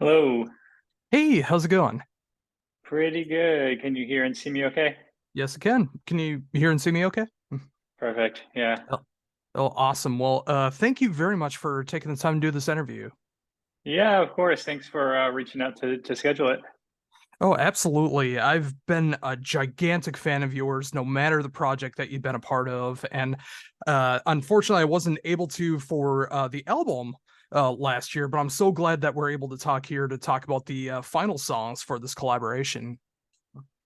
Hello. Hey, how's it going? Pretty good. Can you hear and see me okay? Yes, I can. Can you hear and see me okay? Perfect. Yeah. Oh, oh, awesome. Well, thank you very much for taking the time to do this interview. Yeah, of course. Thanks for reaching out to schedule it. Oh, absolutely. I've been a gigantic fan of yours, no matter the project that you've been a part of. And unfortunately, I wasn't able to for the album last year, but I'm so glad that we're able to talk here to talk about the final songs for this collaboration.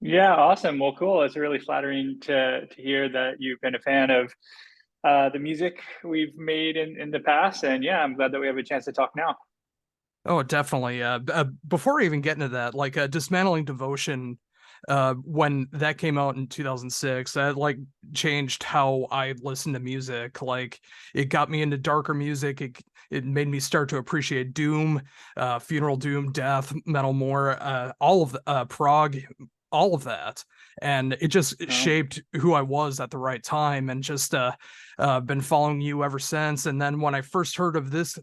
Yeah, awesome. Well, cool. It's really flattering to hear that you've been a fan of the music we've made in the past. And yeah, I'm glad that we have a chance to talk now. Oh, definitely. Before I even get into that, like Dismantling Devotion, when that came out in 2006, that like changed how I listen to music. Like it got me into darker music. It made me start to appreciate doom, funeral doom, death metal more, all of the prog, all of that. And it just Oh, shaped who I was at the right time, and just been following you ever since. And then when I first heard of this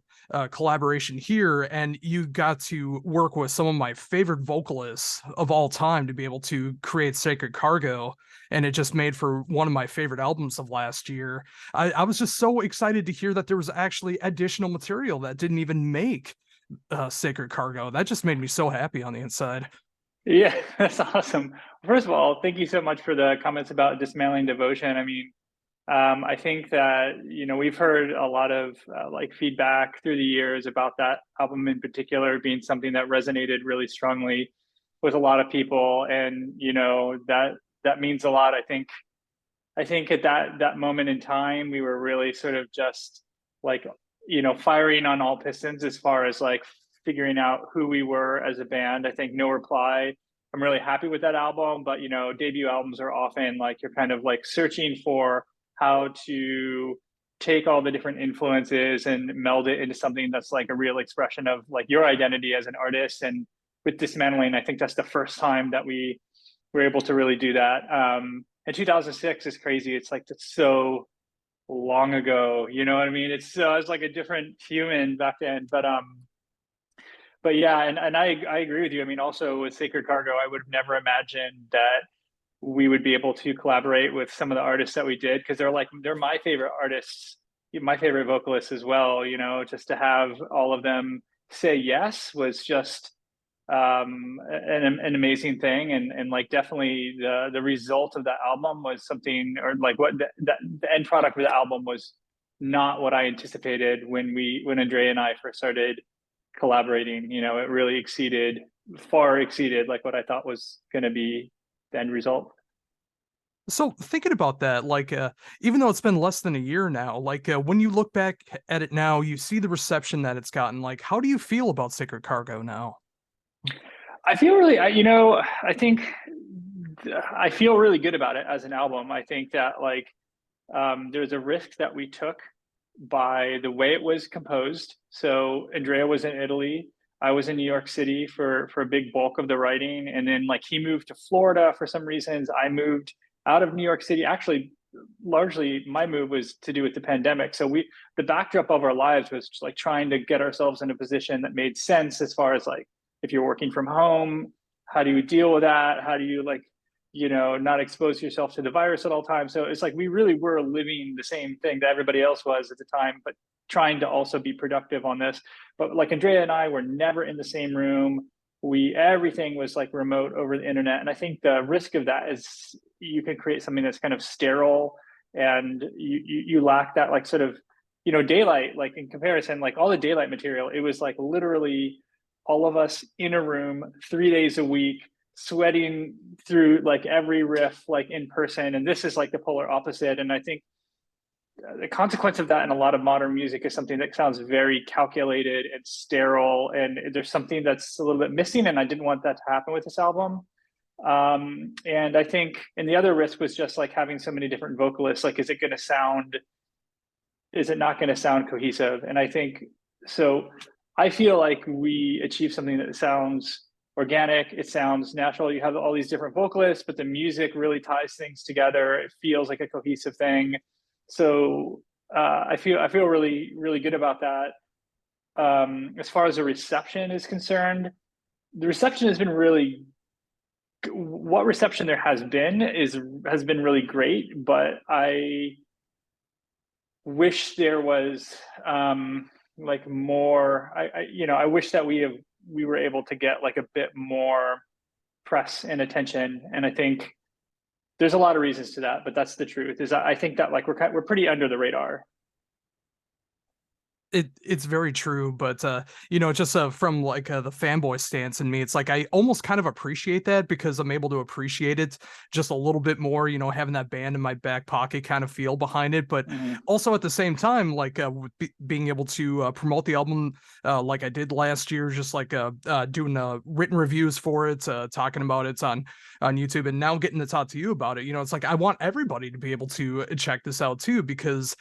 collaboration here, and you got to work with some of my favorite vocalists of all time to be able to create Sacred Cargo, and it just made for one of my favorite albums of last year. I was just so excited to hear that there was actually additional material that didn't even make Sacred Cargo. That just made me so happy on the inside. yeah, that's awesome. First of all, thank you so much for the comments about dismantling devotion. I mean, I think that we've heard a lot of like feedback through the years about that album in particular being something that resonated really strongly with a lot of people, and that means a lot. I think at that moment in time, we were really sort of just like firing on all pistons as far as like figuring out who we were as a band. I think No Reply. I'm really happy with that album, but debut albums are often like you're kind of like searching for how to take all the different influences and meld it into something that's like a real expression of like your identity as an artist. And with Dismantling, I think that's the first time that we were able to really do that. And 2006 is crazy. It's like it's so long ago. You know what I mean? It's like a different human back then. But yeah, and I agree with you. I mean, also with Sacred Cargo, I would have never imagined that we would be able to collaborate with some of the artists that we did, because they're my favorite artists, my favorite vocalists as well. Just to have all of them say yes was just an amazing thing, and like definitely the result of that album was something, or like what the end product of the album was not what I anticipated when Andrea and I first started collaborating. It really far exceeded like what I thought was going to be the end result. So thinking about that, like even though it's been less than a year now, like when you look back at it now, you see the reception that it's gotten. Like, how do you feel about Sacred Cargo now? I feel really, I think I feel really good about it as an album. I think that like there's a risk that we took by the way it was composed. So Andrea was in Italy. I was in New York City for a big bulk of the writing, and then like he moved to Florida for some reasons. I moved out of New York City. Actually, largely my move was to do with the pandemic. So the backdrop of our lives was just like trying to get ourselves in a position that made sense as far as like if you're working from home, how do you deal with that? How do you like not expose yourself to the virus at all times. So it's like we really were living the same thing that everybody else was at the time, but trying to also be productive on this. But like Andrea and I were never in the same room. Everything was like remote over the internet. And I think the risk of that is you can create something that's kind of sterile, and you lack that like sort of daylight, like in comparison, like all the daylight material, it was like literally all of us in a room 3 days a week sweating through like every riff like in person, and this is like the polar opposite. And I think the consequence of that in a lot of modern music is something that sounds very calculated and sterile, and there's something that's a little bit missing, and I didn't want that to happen with this album. And I think, and the other risk was just like having so many different vocalists, like is it not going to sound cohesive? And I think so. I feel like we achieved something that sounds organic. It sounds natural. You have all these different vocalists, but the music really ties things together. It feels like a cohesive thing. So I feel really really good about that. as far as the reception is concerned, the reception has been really, what reception there has been really great, but I wish there was like more. I wish that we were able to get like a bit more press and attention, and I think there's a lot of reasons to that, but that's the truth. Is I think that like we're pretty under the radar. It's very true, but just from like the fanboy stance in me, it's like I almost kind of appreciate that because I'm able to appreciate it just a little bit more, having that band in my back pocket kind of feel behind it, but Mhm. also at the same time, like being able to promote the album like I did last year, just like doing written reviews for it, talking about it on YouTube, and now getting to talk to you about it. It's like I want everybody to be able to check this out too because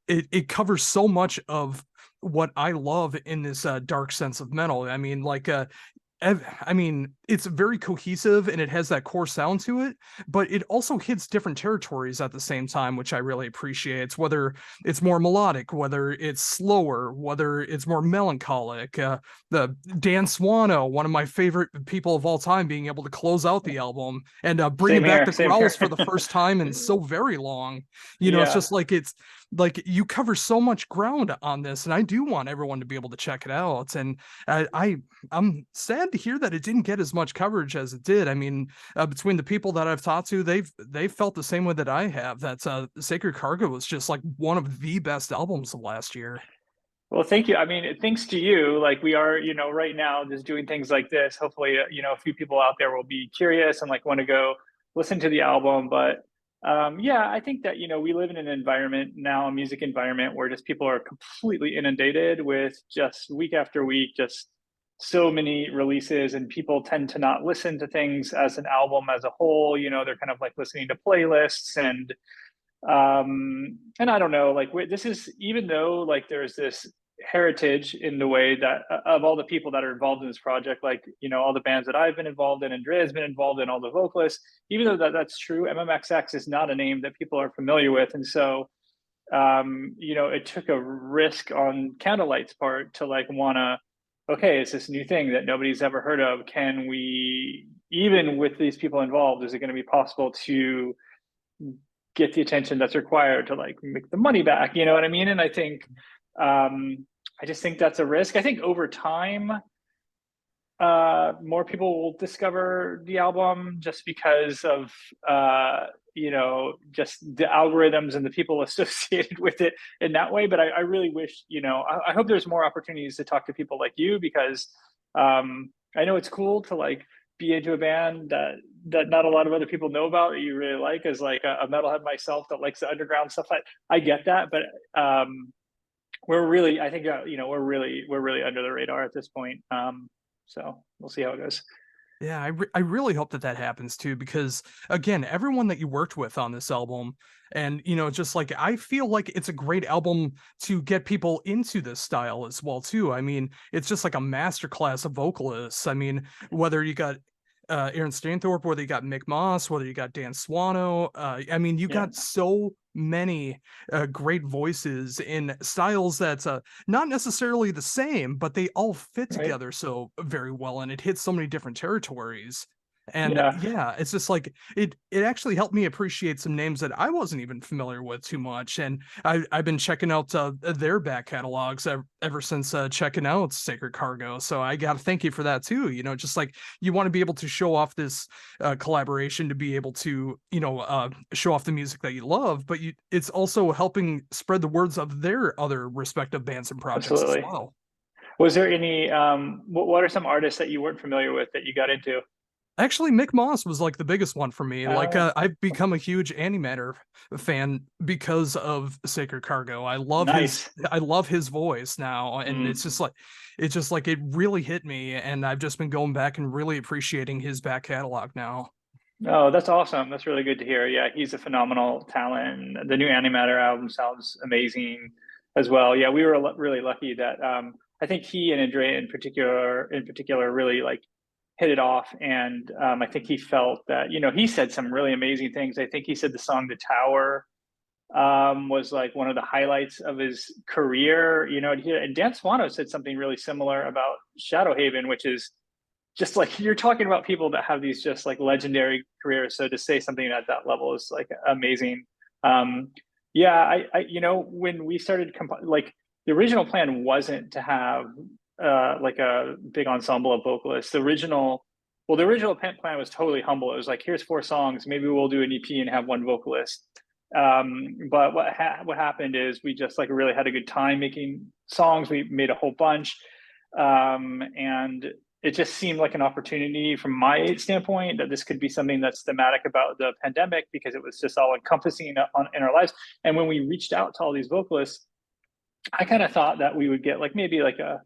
it covers so much of what I love in this dark sense of metal. I mean, like I mean, it's very cohesive and it has that core sound to it, but it also hits different territories at the same time, which I really appreciate. It's whether it's more melodic, whether it's slower, whether it's more melancholic. The Dan Swano, one of my favorite people of all time, being able to close out the album and bringing Same back here. the Same growls here. for the first time in so very long. It's Yeah. just like it's like you cover so much ground on this, and I do want everyone to be able to check it out. And I'm sad to hear that it didn't get as much coverage as it did. I mean, between the people that I've talked to, they've felt the same way that I have. That Sacred Cargo was just like one of the best albums of last year. Well, thank you. I mean, thanks to you, like we are, right now just doing things like this. Hopefully, a few people out there will be curious and like want to go listen to the album. But yeah, I think that, we live in an environment now, a music environment where just people are completely inundated with just week after week, just so many releases, and people tend to not listen to things as an album as a whole. They're kind of like listening to playlists and I don't know, like this is, even though like there's this heritage in the way that of all the people that are involved in this project, like all the bands that I've been involved in, Andrea's been involved in, all the vocalists, even though that's true, MMXX is not a name that people are familiar with. And so it took a risk on Candlelight's part to like wanna, okay, it's this new thing that nobody's ever heard of, can we, even with these people involved, is it going to be possible to get the attention that's required to like make the money back? You know what I mean? And I think I just think that's a risk. I think over time, more people will discover the album just because of just the algorithms and the people associated with it in that way. But I really wish, I hope there's more opportunities to talk to people like you, because I know it's cool to like be into a band that not a lot of other people know about that you really like, as like a metalhead myself that likes the underground stuff. I get that, but we're really, I think we're really under the radar at this point. So we'll see how it goes. Yeah, I really hope that that happens too, because again, everyone that you worked with on this album, and just like I feel like it's a great album to get people into this style as well too. I mean, it's just like a masterclass of vocalists. I mean, whether you got Aaron Stainthorpe, whether you got Mick Moss, whether you got Dan Swano, I mean, you Yeah. got so many great voices in styles that's not necessarily the same, but they all fit Right. together so very well, and it hits so many different territories. And Yeah. yeah, it's just like it actually helped me appreciate some names that I wasn't even familiar with too much. And I've been checking out their back catalogs ever since checking out Sacred Cargo. So I got to thank you for that too. Just like you want to be able to show off this collaboration, to be able to show off the music that you love, but it's also helping spread the words of their other respective bands and projects as Absolutely. well. Was there any what are some artists that you weren't familiar with that you got into? Actually, Mick Moss was like the biggest one for me. Like, Oh, I've become a huge Antimatter fan because of Sacred Cargo. nice. I love his voice now, and Mm. it's just like it really hit me, and I've just been going back and really appreciating his back catalog now. Oh, that's awesome. That's really good to hear. Yeah, he's a phenomenal talent. The new Antimatter album sounds amazing as well. Yeah, we were really lucky that I think he and Andrea in particular really like hit it off, and I think he felt that he said some really amazing things. I think he said the song "The Tower" was like one of the highlights of his career. You know, and Dan Swano said something really similar about Shadowhaven, which is just like you're talking about people that have these just like legendary careers. So to say something at that level is like amazing. Yeah, you know, when we started like the original plan wasn't to have like a big ensemble of vocalists. The original plan was totally humble. It was like, here's 4 songs, maybe we'll do an EP and have one vocalist. But what happened is we just like really had a good time making songs. We made a whole bunch, and it just seemed like an opportunity from my standpoint that this could be something that's thematic about the pandemic because it was just all encompassing in our lives. And when we reached out to all these vocalists, I kind of thought that we would get like maybe like a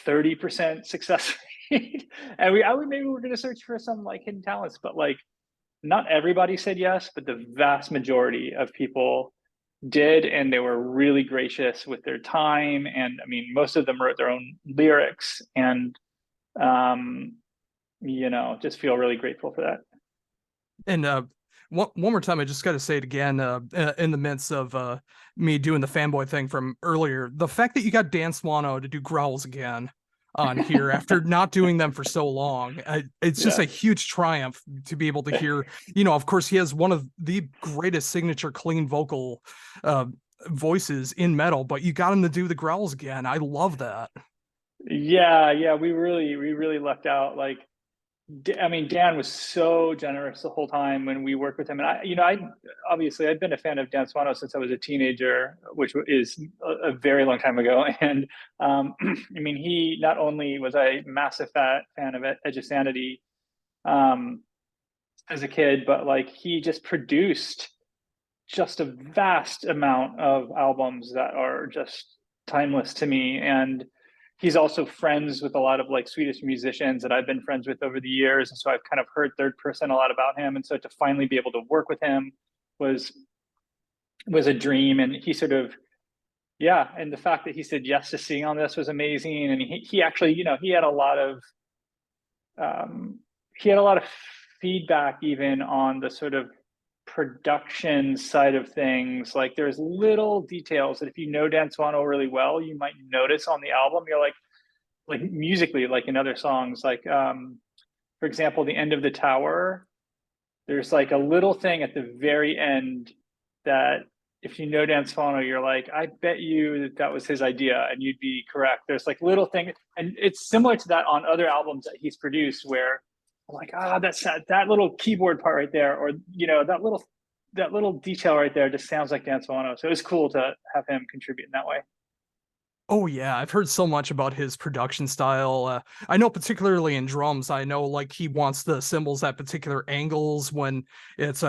30% success rate. And maybe we're going to search for some like hidden talents, but like not everybody said yes, but the vast majority of people did, and they were really gracious with their time. And I mean, most of them wrote their own lyrics, and you know, just feel really grateful for that. And one more time, I just got to say it again. In the midst of me doing the fanboy thing from earlier, the fact that you got Dan Swano to do growls again on here after not doing them for so long, it's just Yeah. a huge triumph to be able to hear. You know, of course, he has one of the greatest signature clean vocal voices in metal, but you got him to do the growls again. I love that. Yeah, we really lucked out. Like, I mean, Dan was so generous the whole time when we worked with him. And I obviously I'd been a fan of Dan Swano since I was a teenager, which is a very long time ago. And I mean, he not only was a massive fan of Edge of Sanity as a kid, but like he just produced just a vast amount of albums that are just timeless to me. And he's also friends with a lot of like Swedish musicians that I've been friends with over the years. And so I've kind of heard third person a lot about him. And so to finally be able to work with him was a dream. And he sort of, yeah, and the fact that he said yes to sing on this was amazing. And he actually, you know, um, he had a lot of feedback even on the sort of production side of things. Like there's little details that if you know Dan Swano really well, you might notice on the album. You're like musically, like in other songs, like for example, the end of the tower. There's like a little thing at the very end that if you know Dan Swano, you're like, I bet you that was his idea, and you'd be correct. There's like little thing, and it's similar to that on other albums that he's produced, where I'm like, that's that little keyboard part right there, or you know, that little detail right there just sounds like Dan Swano. So it was cool to have him contribute in that way. Oh yeah, I've heard so much about his production style. I know particularly in drums, I know like he wants the cymbals at particular angles when it's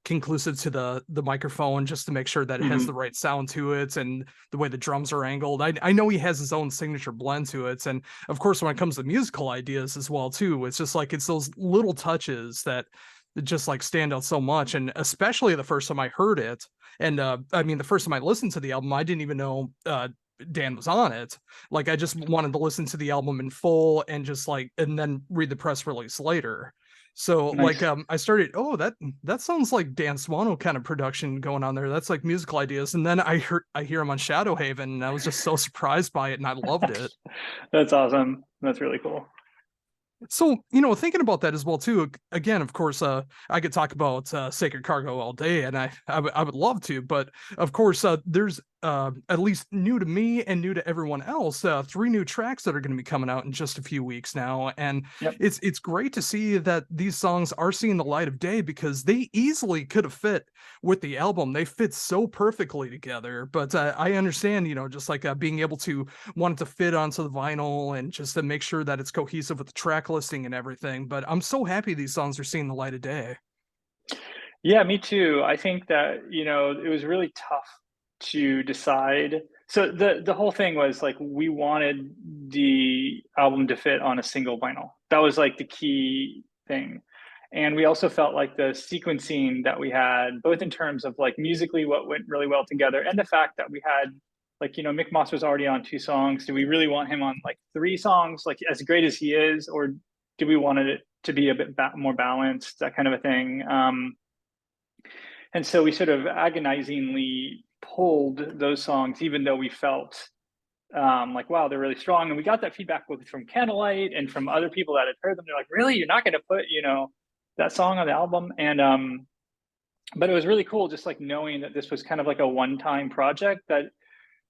conclusive to the microphone, just to make sure that it has the Mm-hmm. right sound to it and the way the drums are angled. I know he has his own signature blend to it, and of course when it comes to musical ideas as well too, it's just like it's those little touches that just like stand out so much. And especially the first time I heard it, and I mean the first time I listened to the album, I didn't even know Dan was on it. Like I just wanted to listen to the album in full and just like and then read the press release later. So like Nice. I started, oh, that sounds like Dan Swano kind of production going on there. That's like musical ideas. And then I hear him on Shadowhaven and I was just so surprised by it and I loved it. That's awesome. That's really cool. So, you know, thinking about that as well too. Again, of course, I could talk about Sacred Cargo all day, and I would love to, but of course, there's at least new to me and new to everyone else, 3 new tracks that are going to be coming out in just a few weeks now, and Yep. it's great to see that these songs are seeing the light of day because they easily could have fit with the album. They fit so perfectly together, but I understand, you know, just like being able to want it to fit onto the vinyl and just to make sure that it's cohesive with the track listing and everything. But I'm so happy these songs are seeing the light of day. Yeah, me too. I think that, you know, it was really tough to decide. So the whole thing was like we wanted the album to fit on a single vinyl. That was like the key thing. And we also felt like the sequencing that we had, both in terms of like musically what went really well together and the fact that we had like, you know, Mick Moss was already on 2 songs. Do we really want him on like 3 songs, like as great as he is, or do we want it to be a bit more balanced, that kind of a thing? And so we sort of agonizingly pulled those songs, even though we felt like, wow, they're really strong. And we got that feedback from Candlelight and from other people that had heard them. They're like, really, you're not going to put, that song on the album? And but it was really cool, just like knowing that this was kind of like a one-time project, that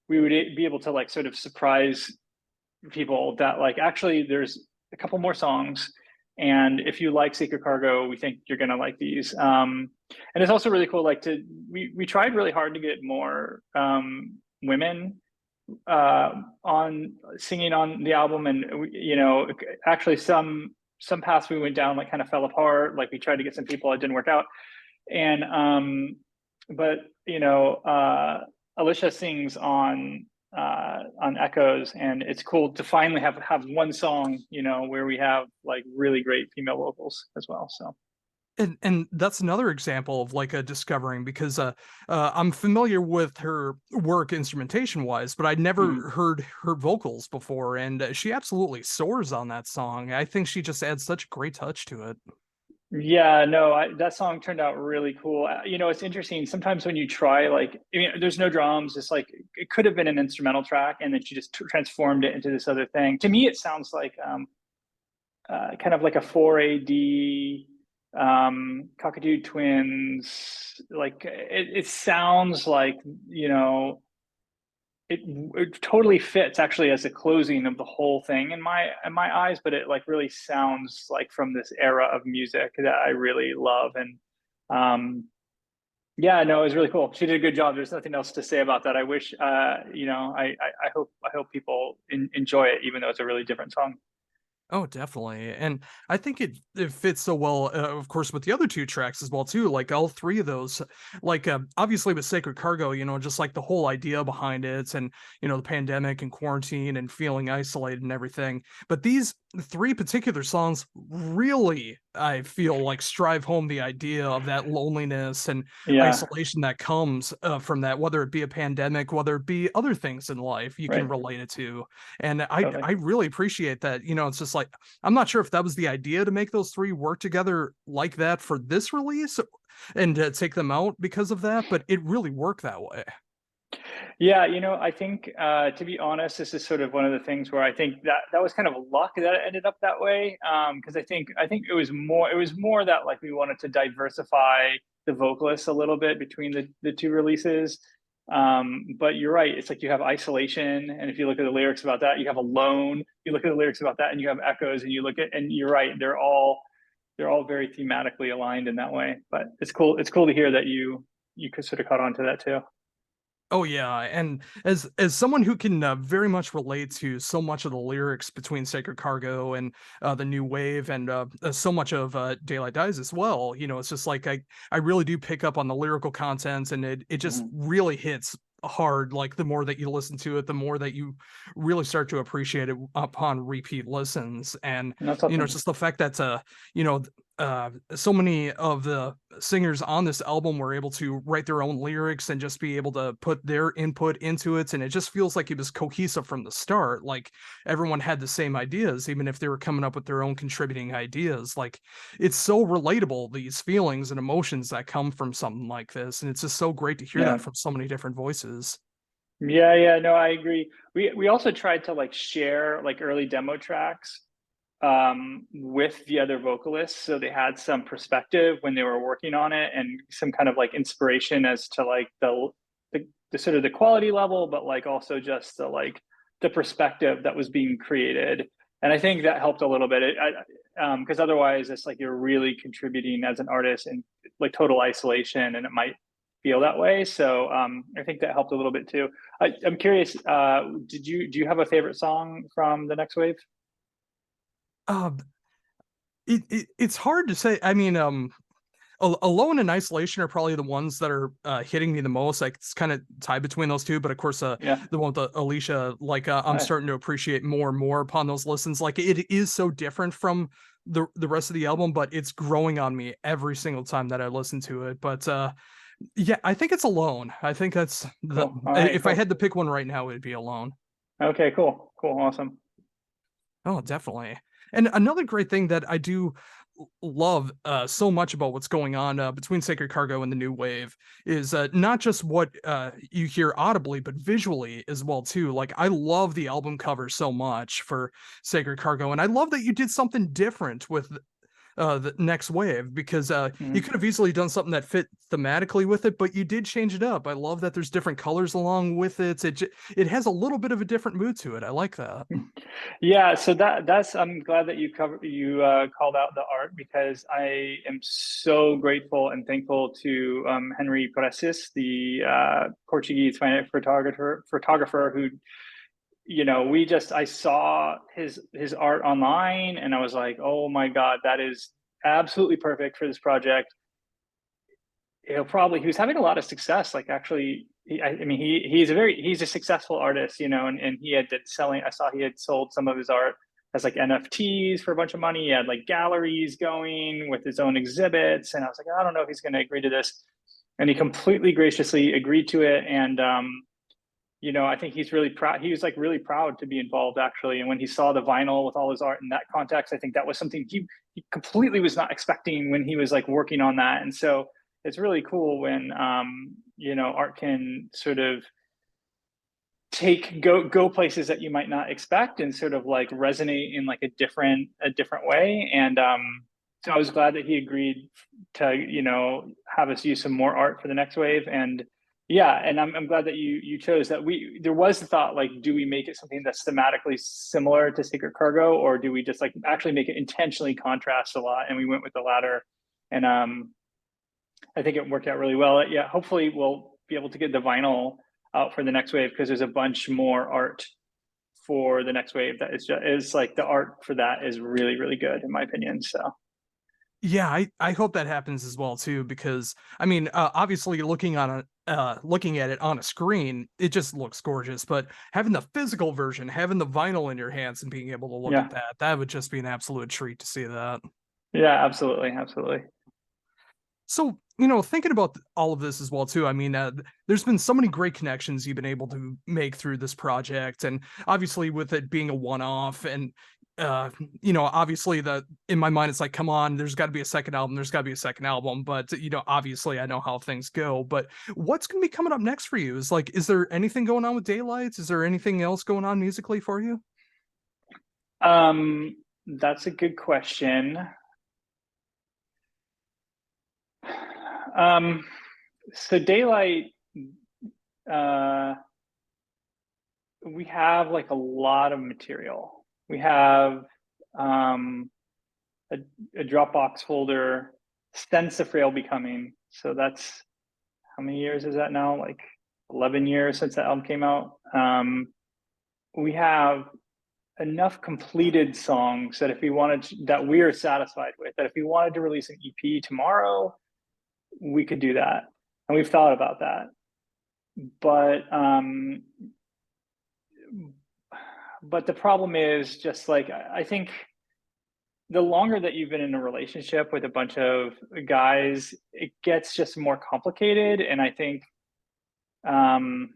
we would be able to like sort of surprise people that like actually there's a couple more songs, and if you like Sacred Cargo, we think you're gonna like these. And it's also really cool, like we tried really hard to get more women on singing on the album, and actually some paths we went down like kind of fell apart. Like we tried to get some people, it didn't work out. And but Alicia sings on Echoes, and it's cool to finally have one song, where we have like really great female vocals as well. So And that's another example of like a discovering, because I'm familiar with her work instrumentation wise, but I'd mhm. never heard her vocals before, and she absolutely soars on that song. I think she just adds such a great touch to it. Yeah, no, that song turned out really cool. It's interesting. Sometimes when you try, like, there's no drums. It's like it could have been an instrumental track, and then she just transformed it into this other thing. To me, it sounds like kind of like a 4AD Cockatoo Twins. Like it sounds like it totally fits actually as a closing of the whole thing in my eyes, but it like really sounds like from this era of music that I really love. And yeah, no, it was really cool. She did a good job. There's nothing else to say about that. I wish I hope people enjoy it, even though it's a really different song. Oh, definitely. And I think it fits so well, of course, with the other two tracks as well, too. Like all three of those, like obviously with Sacred Cargo, just like the whole idea behind it, and the pandemic and quarantine and feeling isolated and everything. But these three particular songs really, I feel like, strive home the idea of that loneliness and Yeah, isolation that comes from that, whether it be a pandemic, whether it be other things in life you can right. relate it to. And I Totally. really appreciate that. It's just like, I'm not sure if that was the idea to make those three work together like that for this release and take them out because of that, but it really worked that way. Yeah, I think to be honest, this is sort of one of the things where I think that was kind of luck that it ended up that way. Because I think it was more that like we wanted to diversify the vocalists a little bit between the two releases. But you're right, it's like you have Isolation, and if you look at the lyrics about that, you have Alone. You look at the lyrics about that, and you have Echoes, and and you're right, they're all very thematically aligned in that way. But it's cool. It's cool to hear that you could sort of caught on to that too. Oh yeah, and as someone who can very much relate to so much of the lyrics between Sacred Cargo and the New Wave, and so much of Daylight Dies as well, it's just like I really do pick up on the lyrical content, and it just Mhm. really hits hard. Like the more that you listen to it, the more that you really start to appreciate it upon repeat listens. And And that's it's awesome. just the fact that you know so many of the singers on this album were able to write their own lyrics and just be able to put their input into it, and it just feels like it was cohesive from the start. Like everyone had the same ideas, even if they were coming up with their own contributing ideas. Like it's so relatable, these feelings and emotions that come from something like this, and it's just so great to hear Yeah. that from so many different voices. Yeah, yeah, no, I agree. We also tried to like share like early demo tracks with the other vocalists, so they had some perspective when they were working on it, and some kind of like inspiration as to like the sort of the quality level, but like also just the perspective that was being created. And I think that helped a little bit. Because otherwise it's like you're really contributing as an artist in like total isolation, and it might feel that way. So I think that helped a little bit too. I'm curious, do you have a favorite song from the Next Wave? uh it's hard to say. I mean, Alone and Isolation are probably the ones that are hitting me the most. Like it's kind of tied between those two, but of course, Yeah. the one with Alicia, like I'm I, starting to appreciate more and more upon those listens. Like it is so different from the rest of the album, but it's growing on me every single time that I listen to it. But yeah, I think it's Alone. I think that's the cool. All right, if I cool. had to pick one right now, it'd be Alone. Okay, cool. Cool. Awesome. Oh, definitely. And another great thing that I do love so much about what's going on between Sacred Cargo and the New Wave is not just what you hear audibly, but visually as well too. Like I love the album cover so much for Sacred Cargo, and I love that you did something different with the next wave because you Mhm. could have easily done something that fit thematically with it, but you did change it up. I love that there's different colors along with it. It has a little bit of a different mood to it. I like that. Yeah, so that's I'm glad that you called out the art because I am so grateful and thankful to Henry Prestes, the Portuguese photographer who, I saw his art online and I was like, oh my God, that is absolutely perfect for this project. He was having a lot of success. Like actually, I mean, he's a successful artist, and he had been selling. I saw he had sold some of his art as like NFTs for a bunch of money. He had like galleries going with his own exhibits, and I was like, I don't know if he's going to agree to this, and he completely graciously agreed to it. And I think he's really proud. He was like really proud to be involved actually. And when he saw the vinyl with all his art in that context, I think that was something he completely was not expecting when he was like working on that. And so it's really cool when art can sort of go places that you might not expect and sort of like resonate in like a different way. And so I was glad that he agreed to have us use some more art for the next wave. And yeah, and I'm glad that you chose that. There was the thought, like, do we make it something that's thematically similar to Secret Cargo, or do we just like actually make it intentionally contrast a lot? And we went with the latter. And I think it worked out really well. Yeah, hopefully we'll be able to get the vinyl out for the next wave because there's a bunch more art for the next wave that is like the art for that is really, really good in my opinion. So Yeah, I hope that happens as well too, because I mean, obviously looking at it on a screen, it just looks gorgeous. But having the physical version, having the vinyl in your hands and being able to look yeah, at that, that would just be an absolute treat to see that. yeah, absolutely, absolutely. So, thinking about all of this as well too, I mean, there's been so many great connections you've been able to make through this project, and obviously with it being a one-off, and uh, obviously the in my mind it's like, come on, there's got to be a second album, there's got to be a second album, but obviously I know how things go. But what's going to be coming up next for you? Is there anything going on with Daylights? Is there anything else going on musically for you? That's a good question. Um, so Daylight, uh, we have like a lot of material. We have um, a, a Dropbox folder, Frail Becoming. So that's how many years is that now? Like 11 years since that album came out. We have enough completed songs that if we wanted that we are satisfied with, that if we wanted to release an EP tomorrow, we could do that. And we've thought about that. But but the problem is just like I think the longer that you've been in a relationship with a bunch of guys, it gets just more complicated. And um,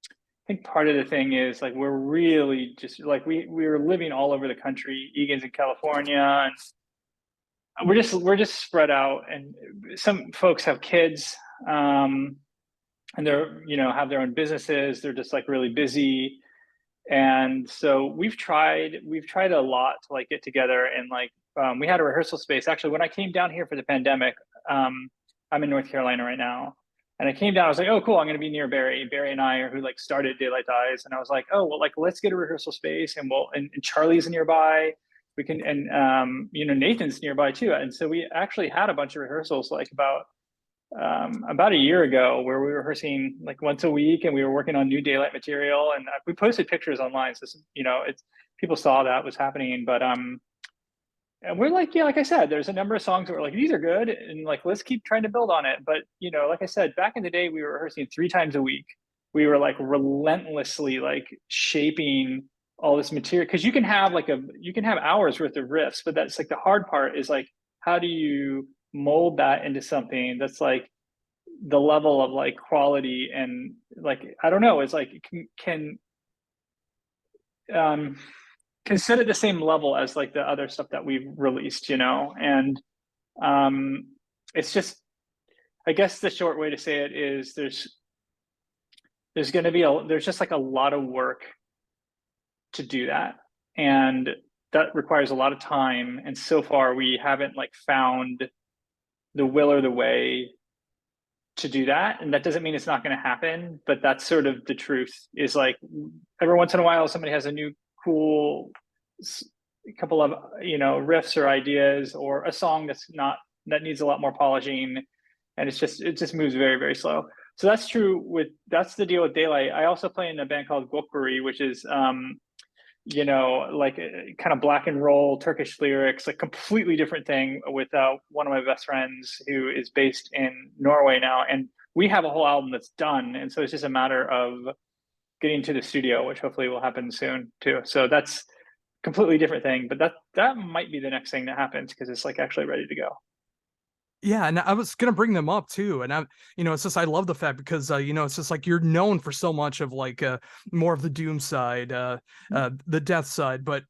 I think part of the thing is like we're really just like we were living all over the country. Egan's in California, and we're just spread out. And some folks have kids, and they're have their own businesses. They're just like really busy, and so we've tried a lot to like get together and like we had a rehearsal space actually when I came down here for the pandemic. I'm in North Carolina right now, and I came down. I was like, oh cool, I'm going to be near Barry and I are who like started Daylight Dies, and I was like, oh well, like let's get a rehearsal space, and and Charlie's nearby. We can, and Nathan's nearby too, and so we actually had a bunch of rehearsals like about a year ago where we were rehearsing like once a week and we were working on new Daylight material, and we posted pictures online, so it's people saw that was happening. But and we're like, yeah, like I said, there's a number of songs that were like these are good and like let's keep trying to build on it. But like I said, back in the day we were rehearsing 3 times a week. We were like relentlessly like shaping all this material because you can have hours worth of riffs, but that's like the hard part is like how do you mold that into something that's like the level of like quality and like I don't know, it's like can um considered the same level as like the other stuff that we've released, you know, and um, it's just, I guess the short way to say it is there's going to be there's just like a lot of work to do that, and that requires a lot of time. And so far, we haven't like found the will or the way to do that. And that doesn't mean it's not going to happen, but that's sort of the truth. Is like every once in a while, somebody has a new cool couple of riffs or ideas, or a song that needs a lot more polishing, and it just moves very, very slow. So that's the deal with Daylight. I also play in a band called Gokburi, which is like a kind of black and roll Turkish lyrics, like completely different thing, with one of my best friends who is based in Norway now, and we have a whole album that's done, and so it's just a matter of getting to the studio, which hopefully will happen soon too. So that's completely different thing, but that might be the next thing that happens, because it's like actually ready to go. Yeah, and I was gonna bring them up too, and it's just I love the fact because it's just like you're known for so much of like more of the doom side, the death side, but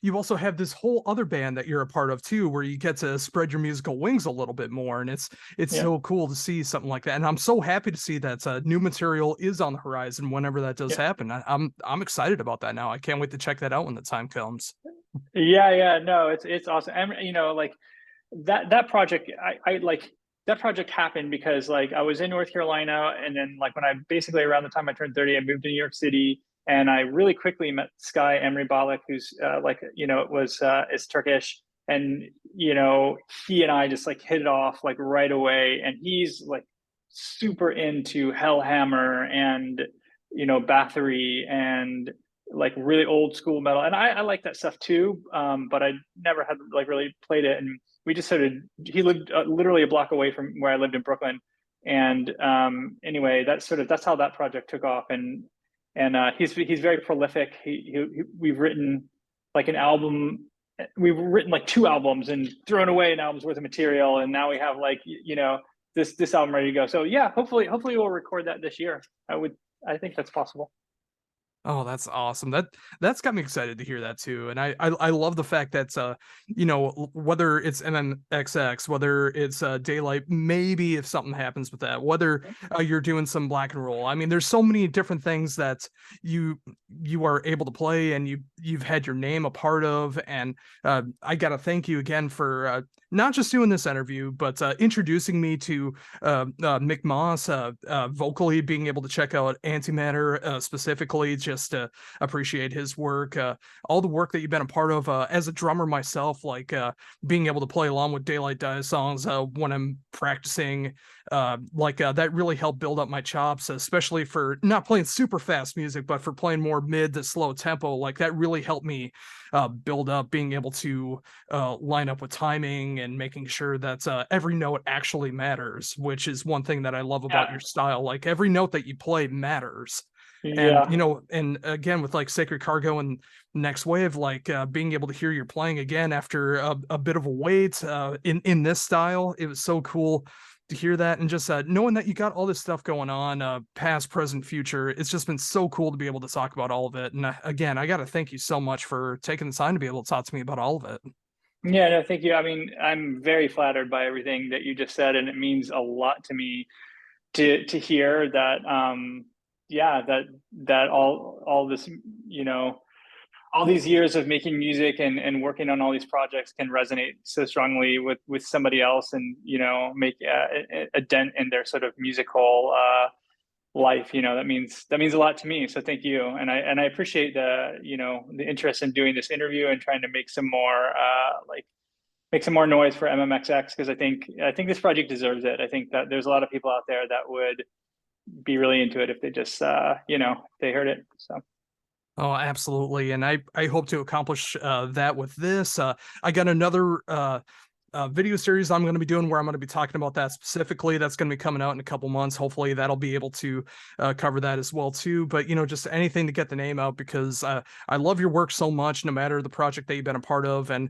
you also have this whole other band that you're a part of too, where you get to spread your musical wings a little bit more, and it's Yeah, so cool to see something like that, and I'm so happy to see that new material is on the horizon whenever that does yeah, happen. I'm excited about that now. I can't wait to check that out when the time comes. yeah. No, it's awesome, and like that project, I like that project happened because like I was in North Carolina, and then like when I basically around the time I turned 30, I moved to New York City, and I really quickly met Sky Emre Balak, who's it was is Turkish, and he and I just like hit it off like right away, and he's like super into Hellhammer and Bathory and like really old school metal, and I like that stuff too, but I never had like really played it. And we just sort of he lived literally a block away from where I lived in Brooklyn, and anyway, that's how that project took off. And he's very prolific. We've written like an album, we've written like two albums and thrown away an album's worth of material, and now we have like this album ready to go. So yeah, hopefully we'll record that this year. I think that's possible. Oh, that's awesome. That's got me excited to hear that too. And I love the fact that whether it's MMXX, whether it's Daylight, maybe if something happens with that, whether you're doing some black and roll. I mean, there's so many different things that you are able to play, and you've had your name a part of. And I gotta thank you again for not just doing this interview, but introducing me to Mick Moss, vocally being able to check out Antimatter specifically, just to appreciate his work, all the work that you've been a part of as a drummer myself, like being able to play along with Daylight Dies songs when I'm practicing, that really helped build up my chops, especially for not playing super fast music, but for playing more mid to slow tempo. Like that really helped me build up being able to line up with timing and making sure that every note actually matters, which is one thing that I love about Yeah, your style. Like every note that you play matters. And yeah, and again with like Sacred Cargo and Next Wave, like being able to hear you're playing again after a bit of a wait in this style, it was so cool to hear that. And just knowing that you got all this stuff going on, past, present, future, it's just been so cool to be able to talk about all of it. And again, I got to thank you so much for taking the time to be able to talk to me about all of it. yeah. No, thank you. I mean, I'm very flattered by everything that you just said, and it means a lot to me to hear that. Yeah, that all this, all these years of making music and working on all these projects can resonate so strongly with somebody else, and make a dent in their sort of musical life. That means a lot to me, so thank you. And I appreciate the interest in doing this interview and trying to make some more make some more noise for MMXX, because I think this project deserves it. I think that there's a lot of people out there that would be really into it if they just they heard it. So Oh, absolutely. And I hope to accomplish that with this. I got another video series I'm going to be doing where I'm going to be talking about that specifically. That's going to be coming out in a couple months. Hopefully that'll be able to cover that as well too. But just anything to get the name out, because I love your work so much, no matter the project that you've been a part of. And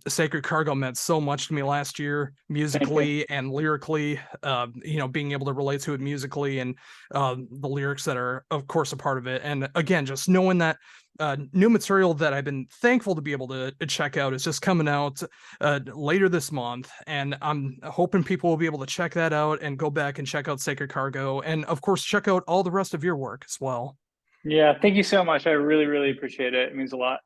Sacred Cargo meant so much to me last year, thank you. musically and lyrically. Being able to relate to it musically, and the lyrics that are of course a part of it. And again, just knowing that new material that I've been thankful to be able to check out is just coming out later this month, and I'm hoping people will be able to check that out and go back and check out Sacred Cargo, and of course check out all the rest of your work as well. Yeah, thank you so much. I really, really appreciate it. It means a lot.